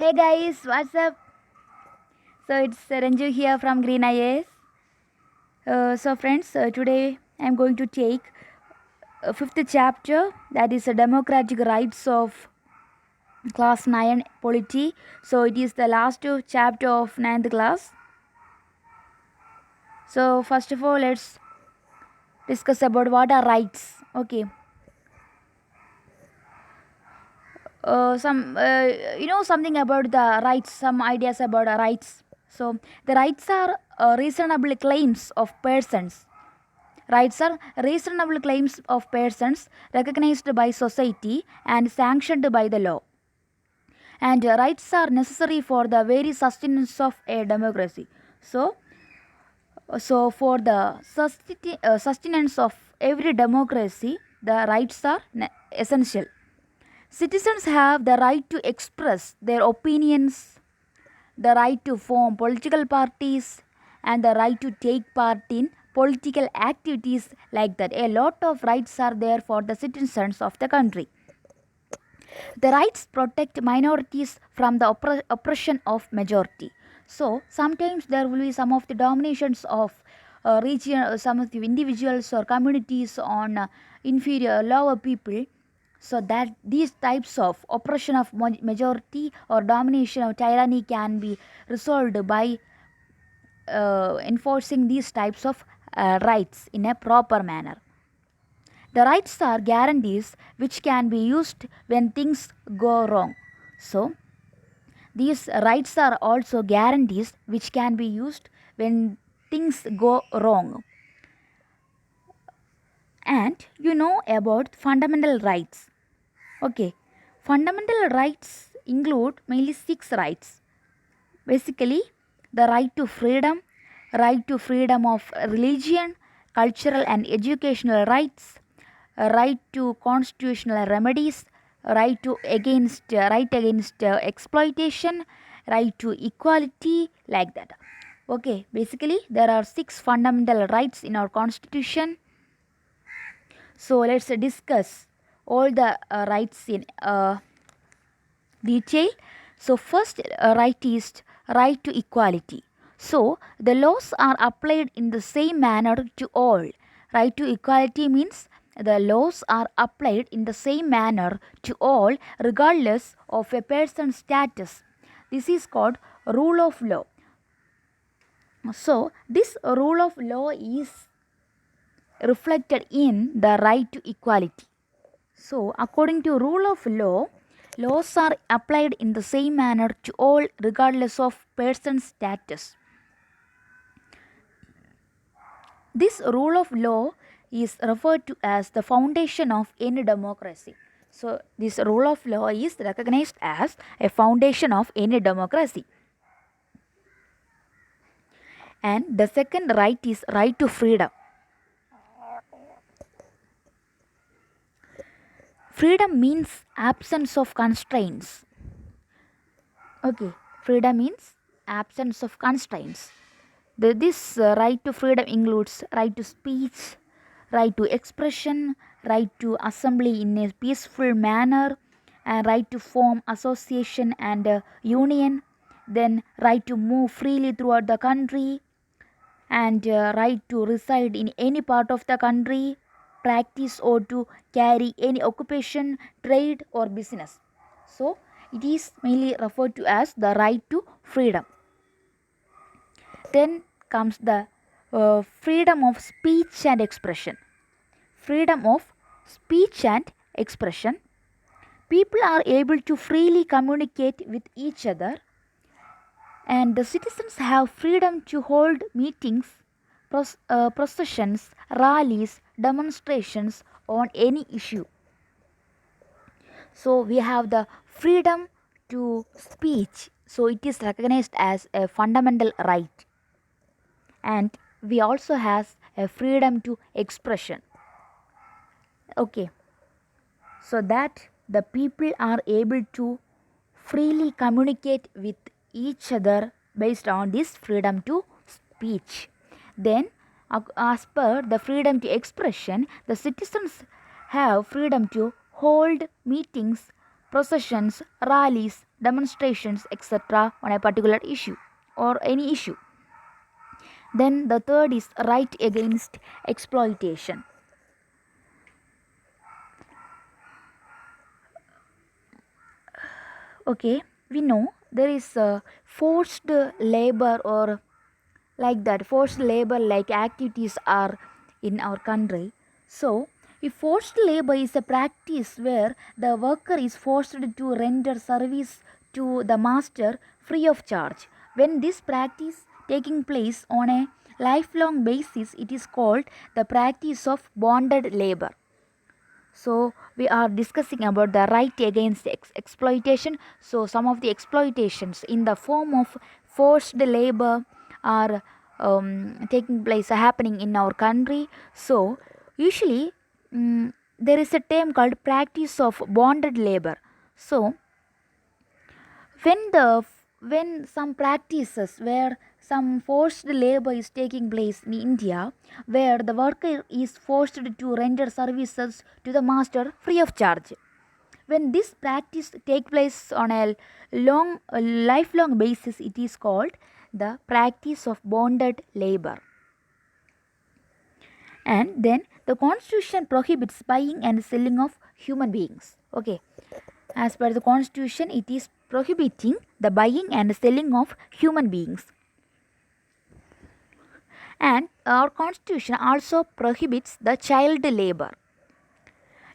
Hey guys, what's up? So it's Ranju here from Green IAS. So friends, today I'm going to take fifth chapter, that is democratic rights of class 9 polity. So it is the last chapter of ninth class. So first of all, let's discuss about what are rights. Okay. Something about the rights, some ideas about rights. So the rights are reasonable claims of persons. Rights are reasonable claims of persons recognized by society and sanctioned by the law. And rights are necessary for the very sustenance of a democracy. So for the sustenance of every democracy, the rights are essential. Citizens have the right to express their opinions, the right to form political parties, and the right to take part in political activities like that. A lot of rights are there for the citizens of the country. The rights protect minorities from the oppression of majority. So sometimes there will be some of the dominations of region, some of the individuals or communities on inferior, lower people. So that these types of oppression of majority or domination or tyranny can be resolved by enforcing these types of rights in a proper manner. The rights are guarantees which can be used when things go wrong. So, these rights are also guarantees which can be used when things go wrong. And you know about fundamental rights. Okay, fundamental rights include mainly 6 rights. Basically, the right to freedom of religion, cultural and educational rights, a right to constitutional remedies, right against exploitation, right to equality, like that. Okay, basically there are 6 fundamental rights in our constitution. So let's discuss all the rights in detail. So first right is right to equality. So the laws are applied in the same manner to all. Right to equality means the laws are applied in the same manner to all regardless of a person's status. This is called rule of law. So this rule of law is reflected in the right to equality. So, according to rule of law, laws are applied in the same manner to all regardless of person's status. This rule of law is referred to as the foundation of any democracy. So, this rule of law is recognized as a foundation of any democracy. And the second right is right to freedom. Freedom means absence of constraints. Okay, freedom means absence of constraints. This right to freedom includes right to speech, right to expression, right to assembly in a peaceful manner, and right to form association and union, then right to move freely throughout the country, and right to reside in any part of the country, practice or to carry any occupation, trade or business. So it is mainly referred to as the right to freedom. Then comes the freedom of speech and expression. Freedom of speech and expression. People are able to freely communicate with each other, and the citizens have freedom to hold meetings, processions, rallies, demonstrations on any issue. So we have the freedom to speech. So it is recognized as a fundamental right. And we also have a freedom to expression. Okay, so that the people are able to freely communicate with each other based on this freedom to speech. Then as per the freedom to expression, the citizens have freedom to hold meetings, processions, rallies, demonstrations, etc., on a particular issue or any issue. Then the third is right against exploitation. Okay, we know there is forced labor or like that. Forced labor like activities are in our country. So, if forced labor is a practice where the worker is forced to render service to the master free of charge. When this practice taking place on a lifelong basis, it is called the practice of bonded labor. So we are discussing about the right against exploitation. So some of the exploitations in the form of forced labor are taking place, happening in our country. So usually there is a term called practice of bonded labor. So when some practices where some forced labor is taking place in India, where the worker is forced to render services to the master free of charge. When this practice take place on a lifelong basis, it is called the practice of bonded labor. And then the constitution prohibits buying and selling of human beings. Okay, as per the constitution, it is prohibiting the buying and selling of human beings. And our constitution also prohibits the child labor.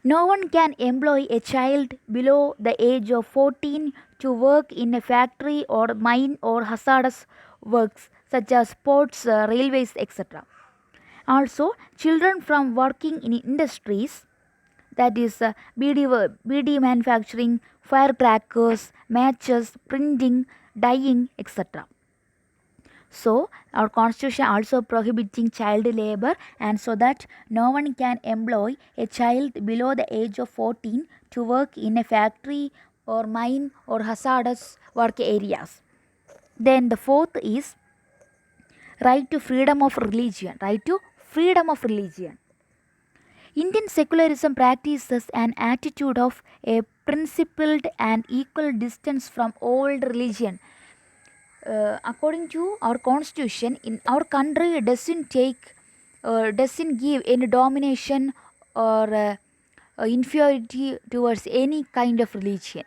No one can employ a child below the age of 14 to work in a factory or mine or hazardous works such as ports, railways, etc. Also, children from working in industries, that is BD manufacturing, firecrackers, matches, printing, dyeing, etc. So our constitution also prohibiting child labor, and so that no one can employ a child below the age of 14 to work in a factory or mine or hazardous work areas. Then the fourth is right to freedom of religion. Right to freedom of religion. Indian secularism practices an attitude of a principled and equal distance from all religion. According to our constitution, in our country doesn't give any domination or inferiority towards any kind of religion.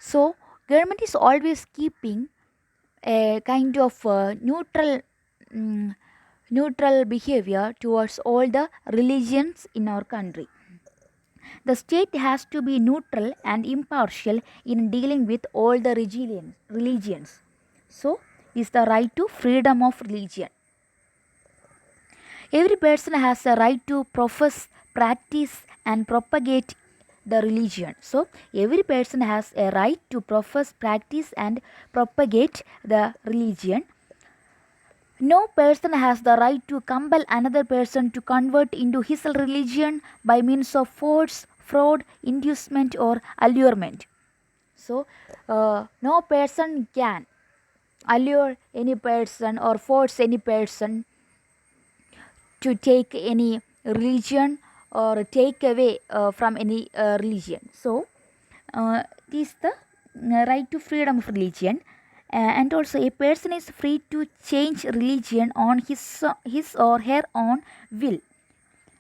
So government is always keeping a kind of mm, neutral behavior towards all the religions in our country. The state has to be neutral and impartial in dealing with all the religions. So, is the right to freedom of religion. Every person has a right to profess, practice, and propagate the religion. So, every person has a right to profess, practice, and propagate the religion. No person has the right to compel another person to convert into his religion by means of force, fraud, inducement, or allurement. So, no person can allure any person or force any person to take any religion or take away from any religion. So, it is the right to freedom of religion. And also a person is free to change religion on his or her own will.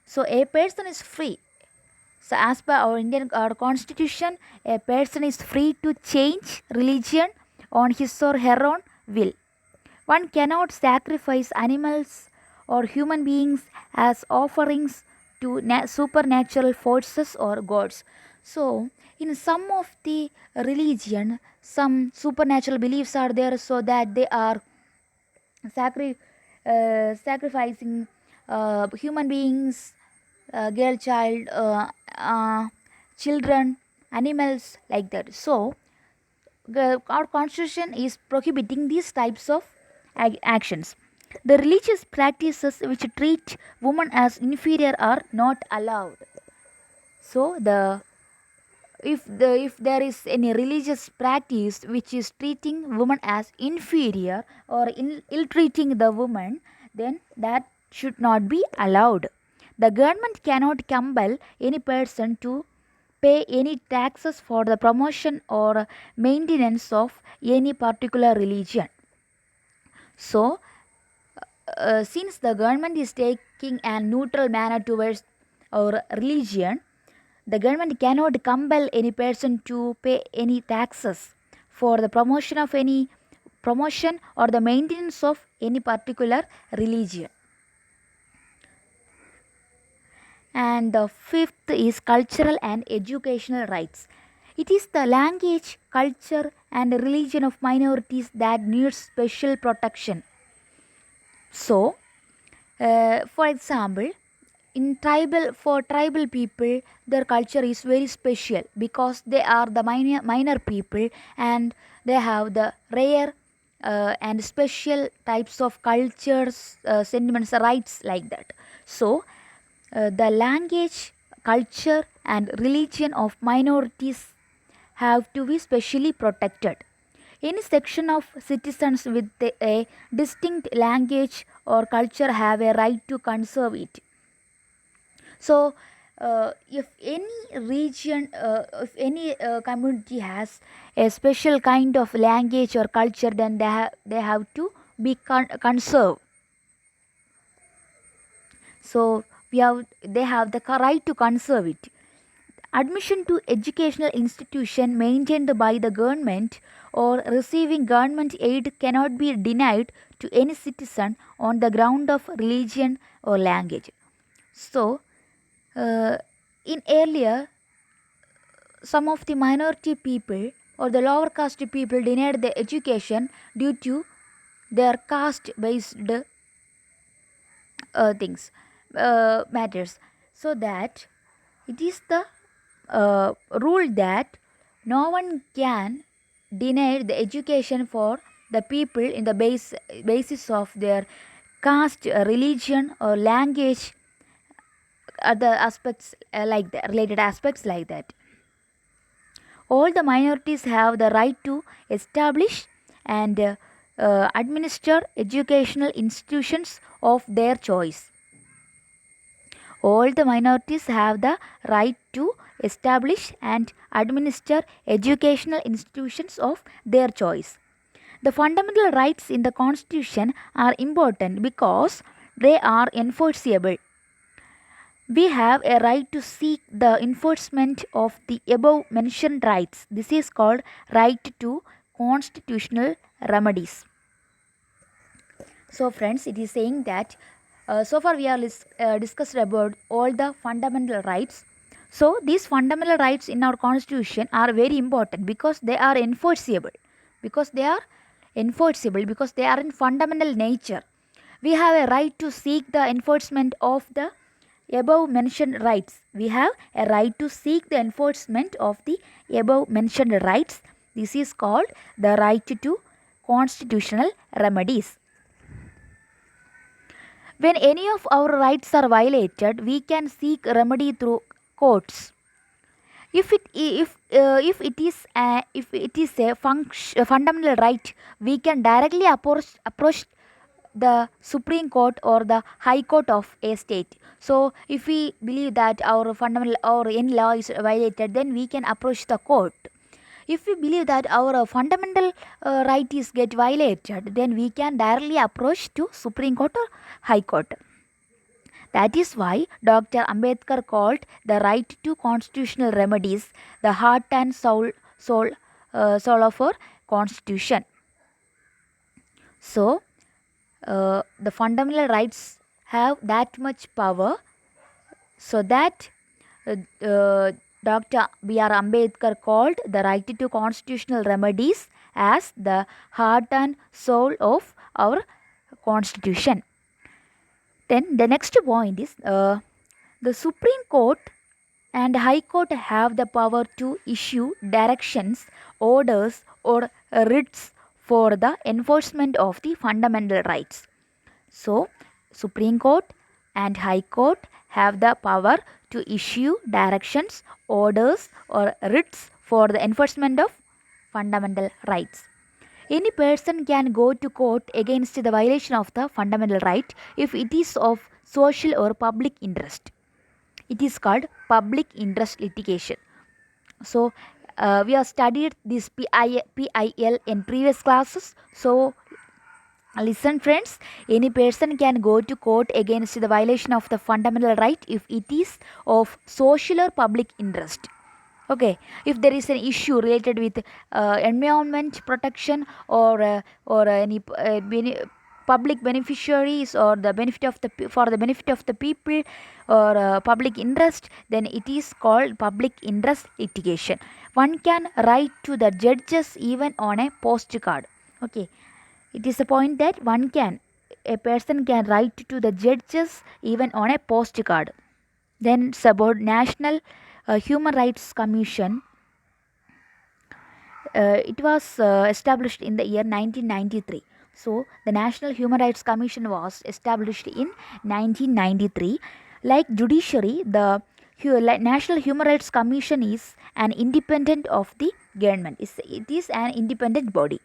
So a person is free. So as per our constitution, a person is free to change religion on his or her own will. One cannot sacrifice animals or human beings as offerings to supernatural forces or gods. So in some of the religion, some supernatural beliefs are there, so that they are sacrificing human beings, girl child, children, animals, like that. So our constitution is prohibiting these types of actions. The religious practices which treat women as inferior are not allowed. So if there is any religious practice which is treating women as inferior or ill treating the woman, then that should not be allowed. The government cannot compel any person to pay any taxes for the promotion or maintenance of any particular religion. So, since the government is taking a neutral manner towards our religion, the government cannot compel any person to pay any taxes for the promotion or the maintenance of any particular religion. And the fifth is cultural and educational rights. It is the language, culture, and religion of minorities that needs special protection. So, for example, for tribal people, their culture is very special because they are the minor people, and they have the rare and special types of cultures, sentiments, rights like that. So, the language, culture, and religion of minorities have to be specially protected. Any section of citizens with a distinct language or culture have a right to conserve it. So, if any region, if any community has a special kind of language or culture, then they have to be conserved. So, they have the right to conserve it. Admission to educational institution maintained by the government or receiving government aid cannot be denied to any citizen on the ground of religion or language. So, in earlier, some of the minority people or the lower caste people denied the education due to their caste based things, matters. So that it is the rule that no one can deny the education for the people in the basis of their caste, religion, or language, other aspects like that, related aspects like that. All the minorities have the right to establish and administer educational institutions of their choice. All the minorities have the right to establish and administer educational institutions of their choice. The fundamental rights in the Constitution are important because they are enforceable. We have a right to seek the enforcement of the above mentioned rights. This is called right to constitutional remedies. So, friends, it is saying that so far we are discussed about all the fundamental rights. So, these fundamental rights in our constitution are very important because they are enforceable. Because they are enforceable, because they are in fundamental nature. We have a right to seek the enforcement of the above mentioned rights. We have a right to seek the enforcement of the above mentioned rights. This is called the right to constitutional remedies. When any of our rights are violated, we can seek remedy through courts. If it is a fundamental right, we can directly approach the Supreme Court or the High Court of a state. So, if we believe that our fundamental or any law is violated, then we can approach the court. If we believe that our fundamental right is get violated, then we can directly approach to Supreme Court or High Court. That is why Dr. Ambedkar called the right to constitutional remedies the heart and soul of our constitution. So, the fundamental rights have that much power, so that Dr. B.R. Ambedkar called the right to constitutional remedies as the heart and soul of our constitution. Then the next point is the Supreme Court and High Court have the power to issue directions, orders, or writs for the enforcement of the fundamental rights. So, Supreme Court and High Court have the power to issue directions, orders, or writs for the enforcement of fundamental rights. Any person can go to court against the violation of the fundamental right if it is of social or public interest. It is called public interest litigation. So we have studied this PIL in previous classes. So listen friends, any person can go to court against the violation of the fundamental right if it is of social or public interest. Okay, if there is an issue related with environment protection, or any public beneficiaries, or the benefit of the for the benefit of the people, or public interest, then it is called public interest litigation. One can write to the judges even on a postcard. Okay, it is a point that a person can write to the judges even on a postcard. Then it's about National Human Rights Commission. It was established in the year 1993. So the National Human Rights Commission was established in 1993. Like judiciary, the National Human Rights Commission is an independent of the government. It is an independent body.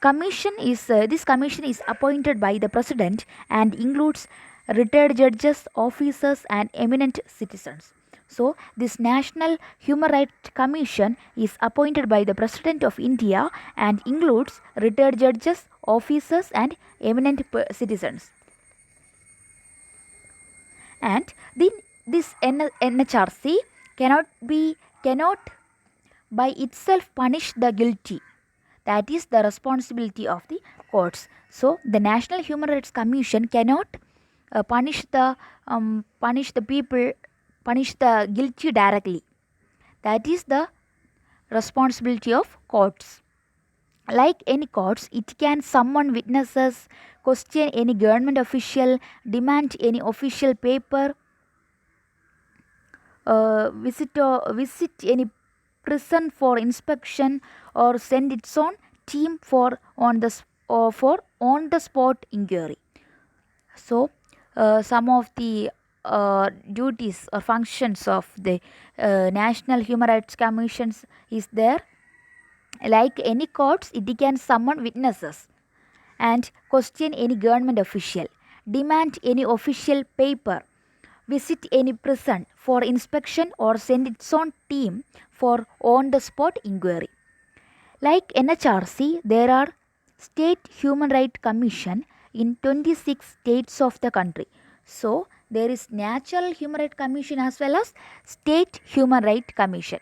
This commission is appointed by the president and includes retired judges, officers, and eminent citizens. So, this National Human Rights Commission is appointed by the President of India and includes retired judges, officers, and eminent citizens. And this NHRC cannot by itself punish the guilty. That is the responsibility of the courts. So, the National Human Rights Commission cannot punish the people, punish the guilty directly. That is the responsibility of courts. Like any courts, it can summon witnesses, question any government official, demand any official paper, visit any prison for inspection, or send its own team for on the spot inquiry. So some of the duties or functions of the National Human Rights Commissions is there. Like any courts, it can summon witnesses and question any government official, demand any official paper, visit any prison for inspection, or send its own team for on the spot inquiry. Like NHRC, there are state human rights commission in 26 states of the country. So there is National Human Rights Commission as well as State Human Rights Commission.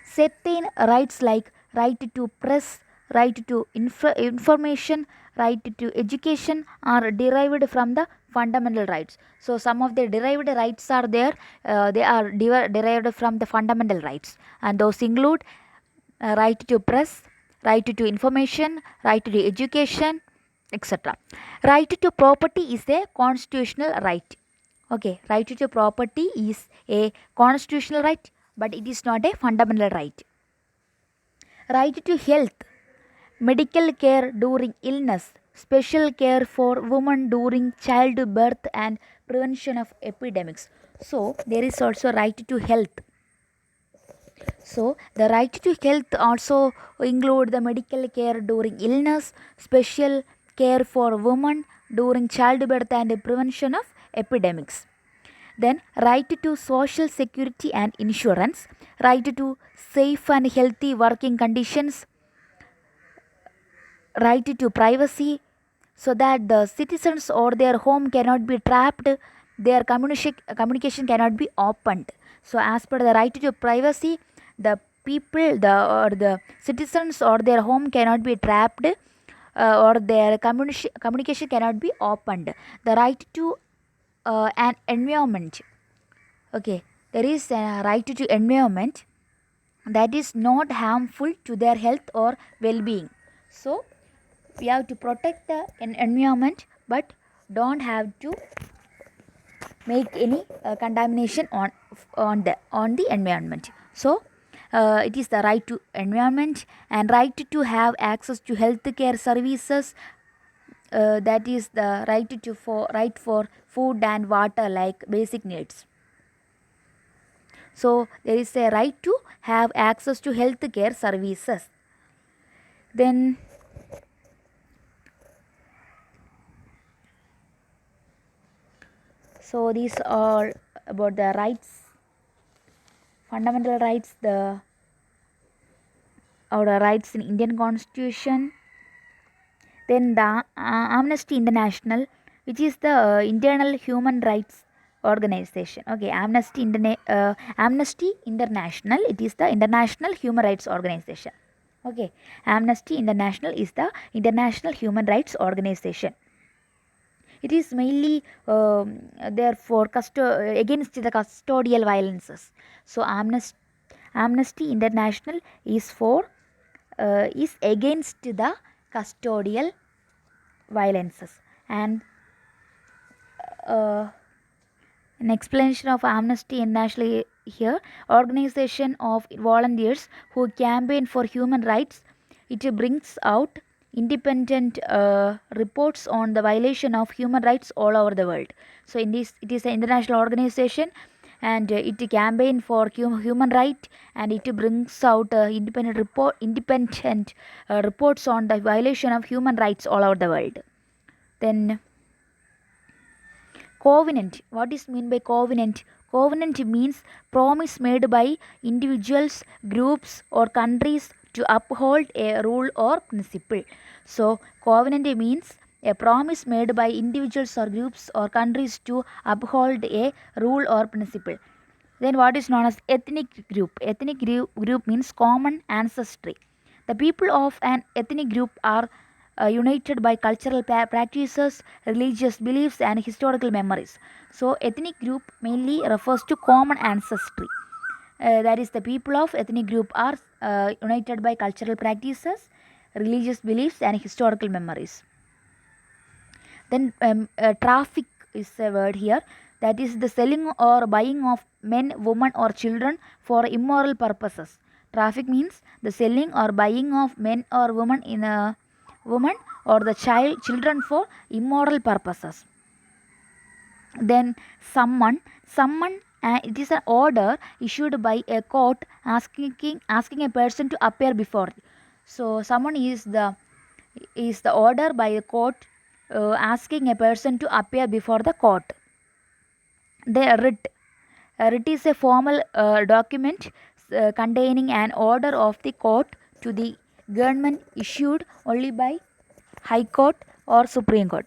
Certain rights like right to press, right to information, right to education are derived from the fundamental rights. So some of the derived rights are there. They are derived from the fundamental rights, and those include right to press, right to information, right to education, etc. Right to property is a constitutional right. Okay, right to property is a constitutional right, but it is not a fundamental right. Right to health, medical care during illness, special care for women during childbirth, and prevention of epidemics. So there is also right to health. So the right to health also include the medical care during illness, special care for women during childbirth, and prevention of epidemics. Then right to social security and insurance, right to safe and healthy working conditions, right to privacy, so that the citizens or their home cannot be trapped, their communication cannot be opened. So as per the right to privacy, the people, the citizens or their home cannot be trapped, or their communication cannot be opened. The right to an environment. Okay, there is a right to environment that is not harmful to their health or well-being. So we have to protect the environment, but don't have to make any contamination on the environment. So it is the right to environment and right to have access to healthcare services. That is the right for food and water, like basic needs. So there is a right to have access to healthcare services. Then so these are about the rights fundamental rights, our rights in Indian Constitution. Then the Amnesty International, which is the internal human rights organization. Okay, Amnesty International, it is the international human rights organization. Okay, Amnesty International is the international human rights organization. It is mainly there for against the custodial violences. So Amnesty International is for is against the custodial violences. And an explanation of Amnesty International here: organization of volunteers who campaign for human rights. It brings out independent reports on the violation of human rights all over the world. So in this, it is an international organization, and it campaign for human right, and it brings out independent reports on the violation of human rights all over the world. Then covenant. What is mean by covenant? Covenant means promise made by individuals, groups, or countries to uphold a rule or principle. So covenant means a promise made by individuals or groups or countries to uphold a rule or principle. Then what is known as ethnic group? Ethnic group means common ancestry. The people of an ethnic group are united by cultural practices, religious beliefs, and historical memories. So ethnic group mainly refers to common ancestry. That is, the people of ethnic group are united by cultural practices, religious beliefs, and historical memories. Then traffic is a word here, that is the selling or buying of men, women, or children for immoral purposes. Traffic means the selling or buying of men or woman or the children for immoral purposes. Then summon, it is an order issued by a court asking a person to appear before. So summon is the order by a court asking a person to appear before the court. The writ. A writ is a formal document containing an order of the court to the government issued only by High Court or Supreme Court.